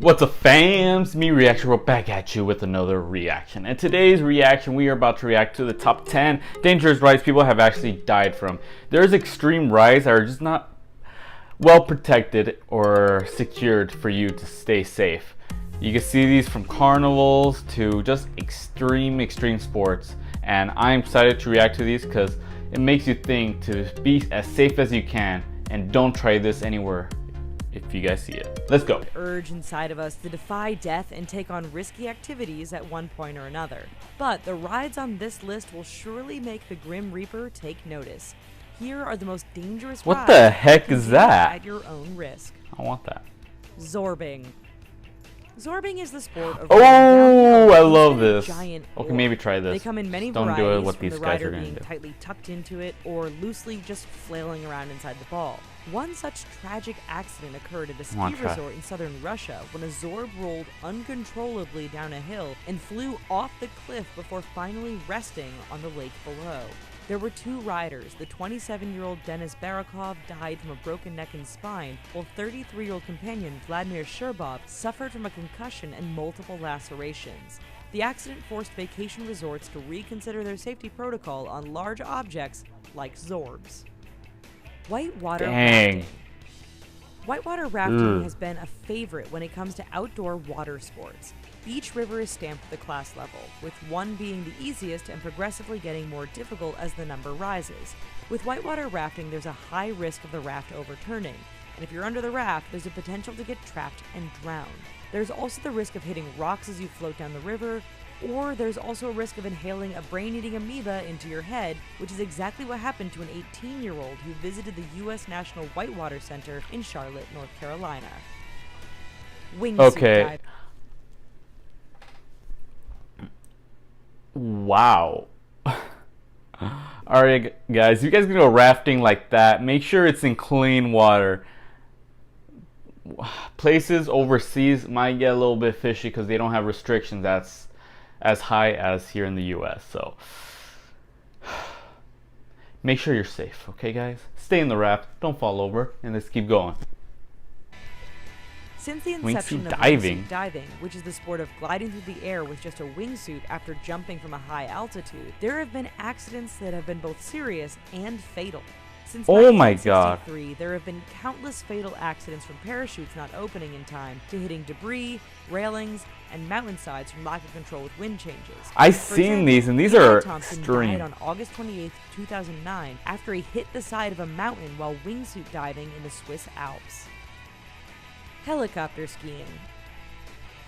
What's up, fams? Me Reaction, we're back at you with another reaction. And today's reaction, we are about to react to the top 10 dangerous rides people have actually died from. There's extreme rides that are just not well protected or secured for you to stay safe. You can see these from carnivals to just extreme sports. And I'm excited to react to these because it makes you think to be as safe as you can and don't try this anywhere. If you guys see it, let's go. Urge inside of us to defy death and take on risky activities at one point or another. But the rides on this list will surely make the Grim Reaper take notice. Here are the most dangerous rides. What the heck is that? At your own risk. I want that. Zorbing. Zorbing is the sport of I love this. Giant okay, maybe try this. They come in many Don't varieties, do it what from these the guys rider are gonna being do. tightly tucked into it or loosely just flailing around inside the ball. One such tragic accident occurred at a ski resort in southern Russia when a Zorb rolled uncontrollably down a hill and flew off the cliff before finally resting on the lake below. There were two riders. The 27-year-old Denis Barakov died from a broken neck and spine, while 33-year-old companion Vladimir Sherbov suffered from a concussion and multiple lacerations. The accident forced vacation resorts to reconsider their safety protocol on large objects like Zorbs. Whitewater rafting. Whitewater rafting has been a favorite when it comes to outdoor water sports. Each river is stamped at the class level, with one being the easiest and progressively getting more difficult as the number rises. With whitewater rafting, there's a high risk of the raft overturning, and if you're under the raft, there's a potential to get trapped and drown. There's also the risk of hitting rocks as you float down the river, or there's also a risk of inhaling a brain-eating amoeba into your head, which is exactly what happened to an 18-year-old who visited the U.S. National Whitewater Center in Charlotte, North Carolina. Wingsuit dive. Wow. Alright guys, you guys can go rafting like that. Make sure it's in clean water. Places overseas might get a little bit fishy because they don't have restrictions that's as high as here in the US. So make sure you're safe, okay guys? Stay in the raft, don't fall over, and let's keep going. Since the inception of wingsuit diving, which is the sport of gliding through the air with just a wingsuit after jumping from a high altitude, there have been accidents that have been both serious and fatal. Since 1963, there have been countless fatal accidents from parachutes not opening in time to hitting debris, railings, and mountainsides from lack of control with wind changes. I've seen these, and these are extreme. Died on August 28, 2009, after he hit the side of a mountain while wingsuit diving in the Swiss Alps. Helicopter skiing.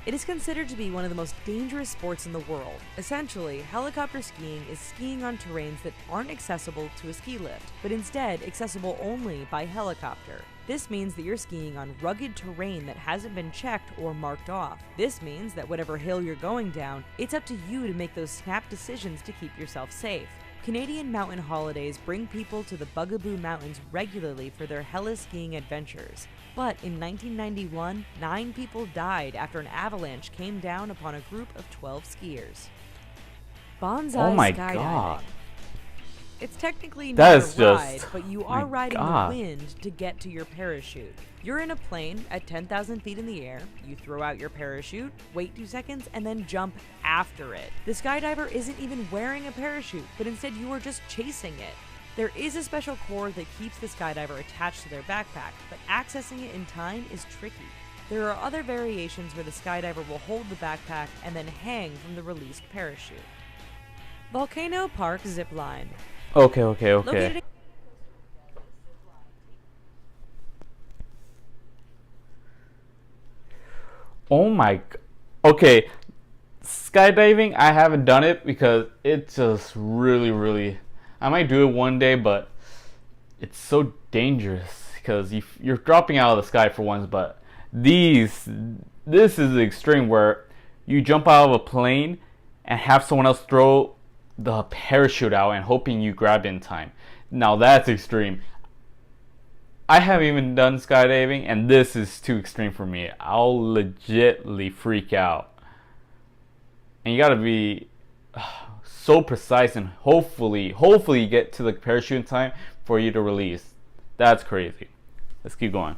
It is considered to be one of the most dangerous sports in the world. Essentially, helicopter skiing is skiing on terrains that aren't accessible to a ski lift, but instead accessible only by helicopter. This means that you're skiing on rugged terrain that hasn't been checked or marked off. This means that whatever hill you're going down, it's up to you to make those snap decisions to keep yourself safe. Canadian mountain holidays bring people to the Bugaboo Mountains regularly for their heli-skiing adventures. But in 1991, 9 people died after an avalanche came down upon a group of 12 skiers. Bonsai skydiving. God. It's technically not a ride, but you are riding the wind to get to your parachute. You're in a plane at 10,000 feet in the air, you throw out your parachute, wait 2 seconds, and then jump after it. The skydiver isn't even wearing a parachute, but instead you are just chasing it. There is a special cord that keeps the skydiver attached to their backpack, but accessing it in time is tricky. There are other variations where the skydiver will hold the backpack and then hang from the released parachute. Volcano Park Zipline. Okay. Oh my, okay, skydiving, I haven't done it because it's just really, I might do it one day, but it's so dangerous because you're dropping out of the sky for once, but this is the extreme where you jump out of a plane and have someone else throw the parachute out and hoping you grab it in time. Now that's extreme. I haven't even done skydiving, and this is too extreme for me. I'll legitly freak out. And you gotta be so precise and hopefully you get to the parachute in time for you to release. That's crazy. Let's keep going.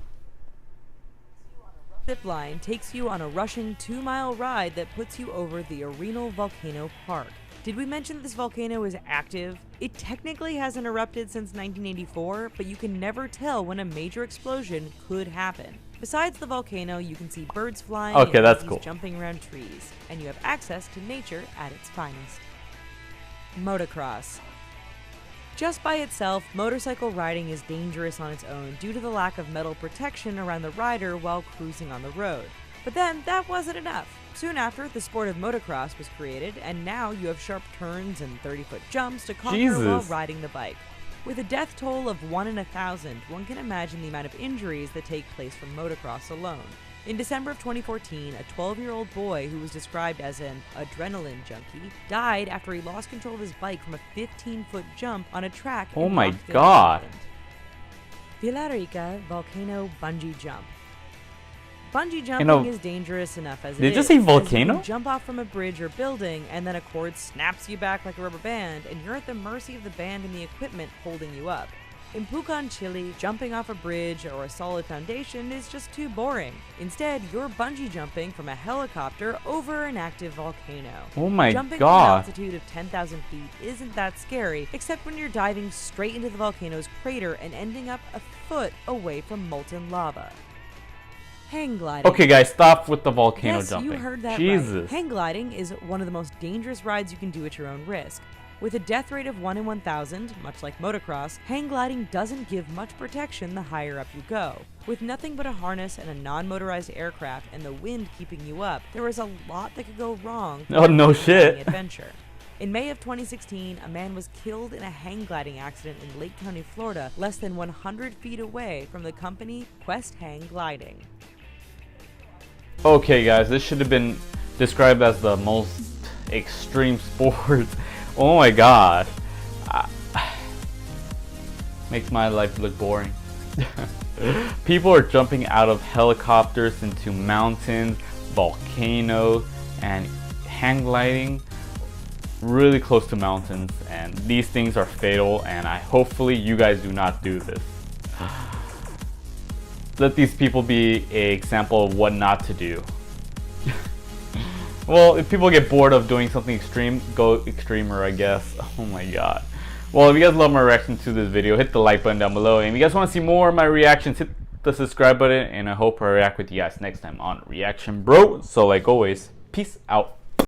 zipline takes you on a rushing 2-mile ride that puts you over the Arenal Volcano Park. Did we mention this volcano is active? It technically hasn't erupted since 1984, but you can never tell when a major explosion could happen. Besides the volcano, you can see birds flying and that's monkeys cool. jumping around trees, and you have access to nature at its finest. Motocross. Just by itself, motorcycle riding is dangerous on its own due to the lack of metal protection around the rider while cruising on the road. But then, that wasn't enough. Soon after, the sport of motocross was created, and now you have sharp turns and 30-foot jumps to conquer while riding the bike. With a death toll of 1 in 1,000, one can imagine the amount of injuries that take place from motocross alone. In December of 2014, a 12-year-old boy who was described as an adrenaline junkie died after he lost control of his bike from a 15-foot jump on a track in my Rockville, God. Maryland. Villarrica Volcano Bungee Jump. Bungee jumping is dangerous enough as it is. Did you just say volcano? You can jump off from a bridge or building, and then a cord snaps you back like a rubber band, and you're at the mercy of the band and the equipment holding you up. In Pucón, Chile, jumping off a bridge or a solid foundation is just too boring. Instead, you're bungee jumping from a helicopter over an active volcano. Oh my Jumping God. from an altitude of 10,000 feet isn't that scary, except when you're diving straight into the volcano's crater and ending up a foot away from molten lava. Hang gliding. Okay, guys, stop with the volcano Yes, jumping. you heard that Jesus. right. Hang gliding is one of the most dangerous rides you can do at your own risk. With a death rate of 1 in 1,000, much like motocross, hang gliding doesn't give much protection the higher up you go. With nothing but a harness and a non-motorized aircraft and the wind keeping you up, there is a lot that could go wrong for Oh, no your shit. adventure. In May of 2016, a man was killed in a hang gliding accident in Lake County, Florida, less than 100 feet away from the company Quest Hang Gliding. Okay, guys, this should have been described as the most extreme sport. Oh my God. Makes my life look boring. People are jumping out of helicopters into mountains, volcanoes, and hang gliding really close to mountains, and these things are fatal, and hopefully you guys do not do this. Let these people be an example of what not to do. Well, if people get bored of doing something extreme, go extremer, I guess. Oh my God. Well, if you guys love my reaction to this video, hit the like button down below. And if you guys want to see more of my reactions, hit the subscribe button. And I hope I react with you guys next time on Reaction Bro. So like always, peace out.